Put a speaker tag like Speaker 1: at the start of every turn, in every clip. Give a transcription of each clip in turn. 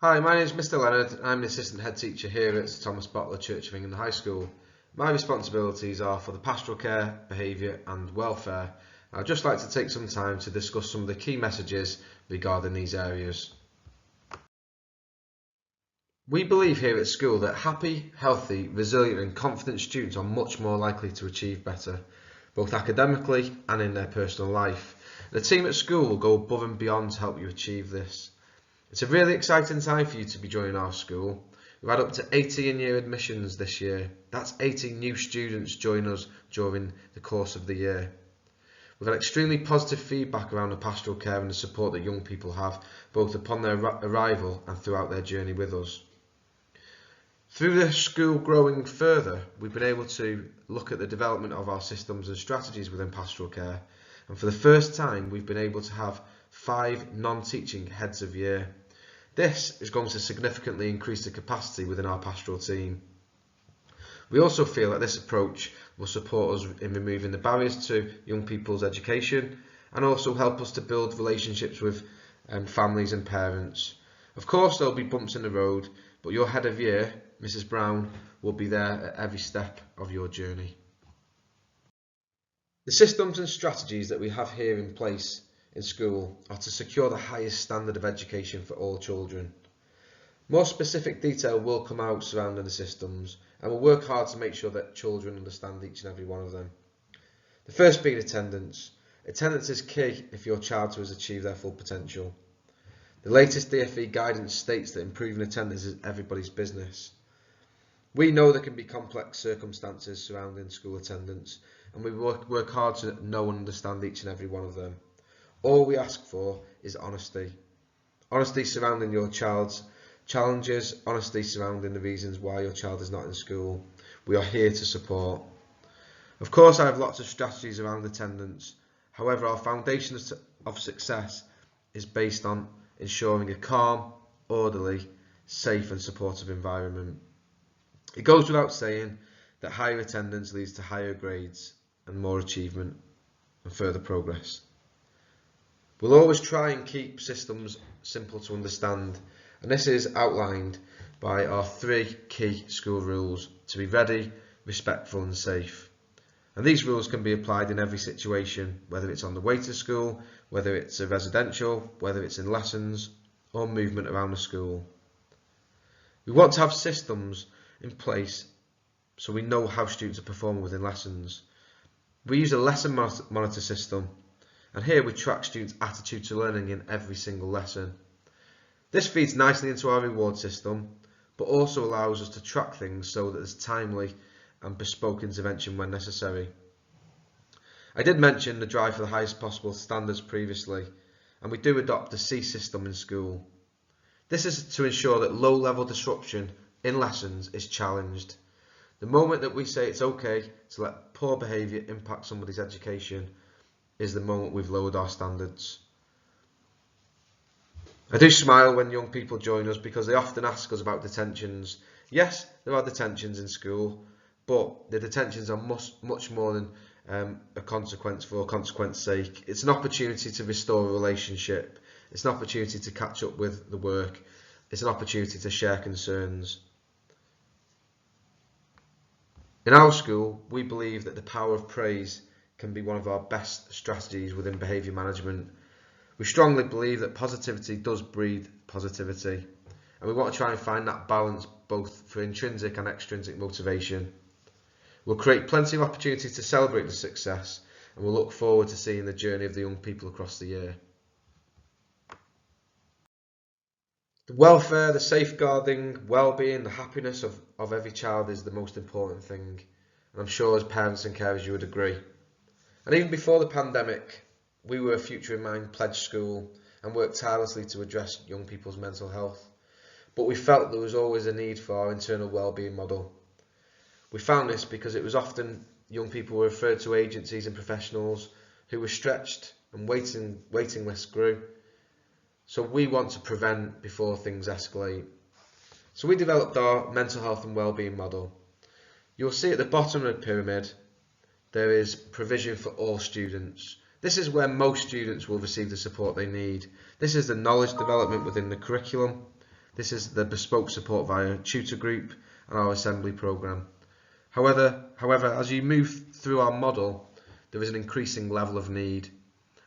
Speaker 1: Hi, my name is Mr. Leonard. I'm the assistant head teacher here at Sir Thomas Bottler Church of England High School. My responsibilities are for the pastoral care, behaviour and welfare. I'd just like to take some time to discuss some of the key messages regarding these areas. We believe here at school that happy, healthy, resilient and confident students are much more likely to achieve better, both academically and in their personal life. The team at school will go above and beyond to help you achieve this. It's a really exciting time for you to be joining our school. We've had up to 80 in-year admissions this year. That's 80 new students join us during the course of the year. We've had extremely positive feedback around the pastoral care and the support that young people have, both upon their arrival and throughout their journey with us. Through the school growing further, we've been able to look at the development of our systems and strategies within pastoral care, and for the first time we've been able to have 5 non-teaching heads of year. This is going to significantly increase the capacity within our pastoral team. We also feel that this approach will support us in removing the barriers to young people's education and also help us to build relationships with families and parents. Of course there'll be bumps in the road, but your head of year, Mrs. Brown, will be there at every step of your journey. The systems and strategies that we have here in place in school are to secure the highest standard of education for all children. More specific detail will come out surrounding the systems, and we'll work hard to make sure that children understand each and every one of them. The first being attendance. Attendance is key if your child has achieved their full potential. The latest DfE guidance states that improving attendance is everybody's business. We know there can be complex circumstances surrounding school attendance, and we work hard to know and understand each and every one of them. All we ask for is honesty. Honesty surrounding your child's challenges, honesty surrounding the reasons why your child is not in school. We are here to support. Of course, I have lots of strategies around attendance. However, our foundation of success is based on ensuring a calm, orderly, safe and supportive environment. It goes without saying that higher attendance leads to higher grades and more achievement and further progress. We'll always try and keep systems simple to understand, and this is outlined by our 3 key school rules: to be ready, respectful and safe. And these rules can be applied in every situation, whether it's on the way to school, whether it's a residential, whether it's in lessons or movement around the school. We want to have systems in place so we know how students are performing within lessons. We use a lesson monitor system, and here we track students' attitude to learning in every single lesson. This feeds nicely into our reward system, but also allows us to track things so that there's timely and bespoke intervention when necessary. I did mention the drive for the highest possible standards previously, and we do adopt the C system in school. This is to ensure that low-level disruption in lessons is challenged. The moment that we say it's okay to let poor behaviour impact somebody's education is the moment we've lowered our standards. I do smile when young people join us because they often ask us about detentions. Yes, there are detentions in school, but the detentions are much more than a consequence for a consequence sake. It's an opportunity to restore a relationship. It's an opportunity to catch up with the work. It's an opportunity to share concerns. In our school, we believe that the power of praise can be one of our best strategies within behaviour management. We strongly believe that positivity does breed positivity, and we want to try and find that balance both for intrinsic and extrinsic motivation. We'll create plenty of opportunities to celebrate the success, and we'll look forward to seeing the journey of the young people across the year. The welfare, the safeguarding, well-being, the happiness of every child is the most important thing, and I'm sure as parents and carers you would agree. And even before the pandemic, we were a Future in Mind pledged school and worked tirelessly to address young people's mental health, but we felt there was always a need for our internal well-being model. We found this because it was often young people were referred to agencies and professionals who were stretched and waiting lists grew. So we want to prevent before things escalate. So we developed our mental health and wellbeing model. You'll see at the bottom of the pyramid there is provision for all students. This is where most students will receive the support they need. This is the knowledge development within the curriculum. This is the bespoke support via tutor group and our assembly programme. However, as you move through our model, there is an increasing level of need,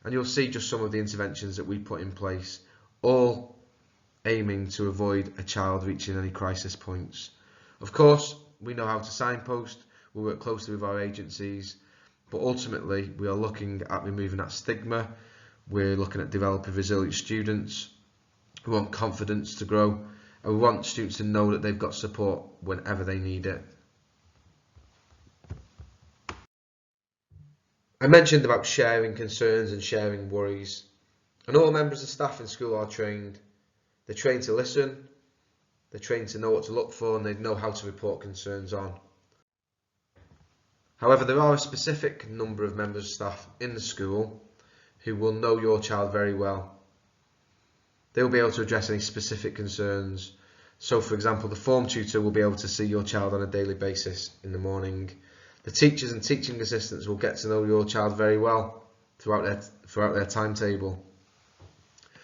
Speaker 1: and you'll see just some of the interventions that we put in place, all aiming to avoid a child reaching any crisis points. Of course, we know how to signpost, we work closely with our agencies, but ultimately we are looking at removing that stigma. We're looking at developing resilient students. We want confidence to grow, and we want students to know that they've got support whenever they need it. I mentioned about sharing concerns and sharing worries, and all members of staff in school are trained. They're trained to listen, they're trained to know what to look for, and they know how to report concerns on. However, there are a specific number of members of staff in the school who will know your child very well. They will be able to address any specific concerns. So, for example, the form tutor will be able to see your child on a daily basis in the morning. The teachers and teaching assistants will get to know your child very well throughout their timetable.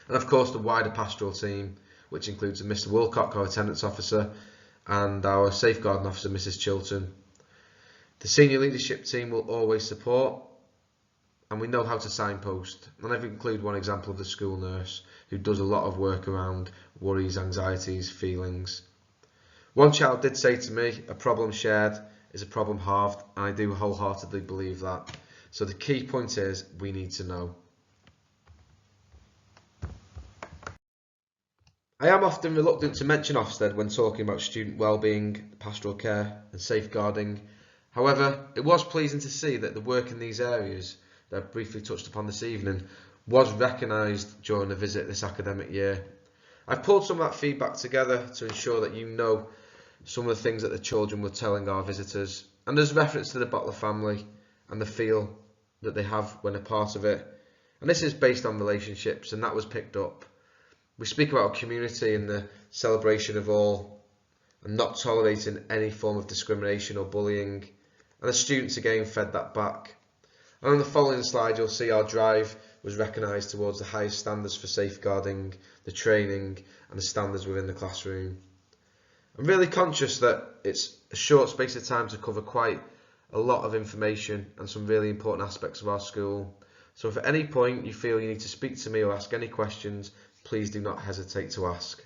Speaker 1: And of course, the wider pastoral team, which includes Mr. Wilcock, our attendance officer, and our safeguarding officer, Mrs. Chilton. The senior leadership team will always support, and we know how to signpost. And I've included one example of the school nurse who does a lot of work around worries, anxieties, feelings. One child did say to me, a problem shared is a problem halved, and I do wholeheartedly believe that. So the key point is we need to know. I am often reluctant to mention Offstead when talking about student wellbeing, pastoral care and safeguarding. However, it was pleasing to see that the work in these areas that I briefly touched upon this evening was recognised during the visit this academic year. I've pulled some of that feedback together to ensure that you know some of the things that the children were telling our visitors, and there's reference to the Bottler family and the feel that they have when they're part of it, and this is based on relationships, and that was picked up. We speak about a community and the celebration of all and not tolerating any form of discrimination or bullying, and the students again fed that back. And on the following slide you'll see our drive was recognised towards the highest standards for safeguarding, the training and the standards within the classroom. I'm really conscious that it's a short space of time to cover quite a lot of information and some really important aspects of our school. So if at any point you feel you need to speak to me or ask any questions, please do not hesitate to ask.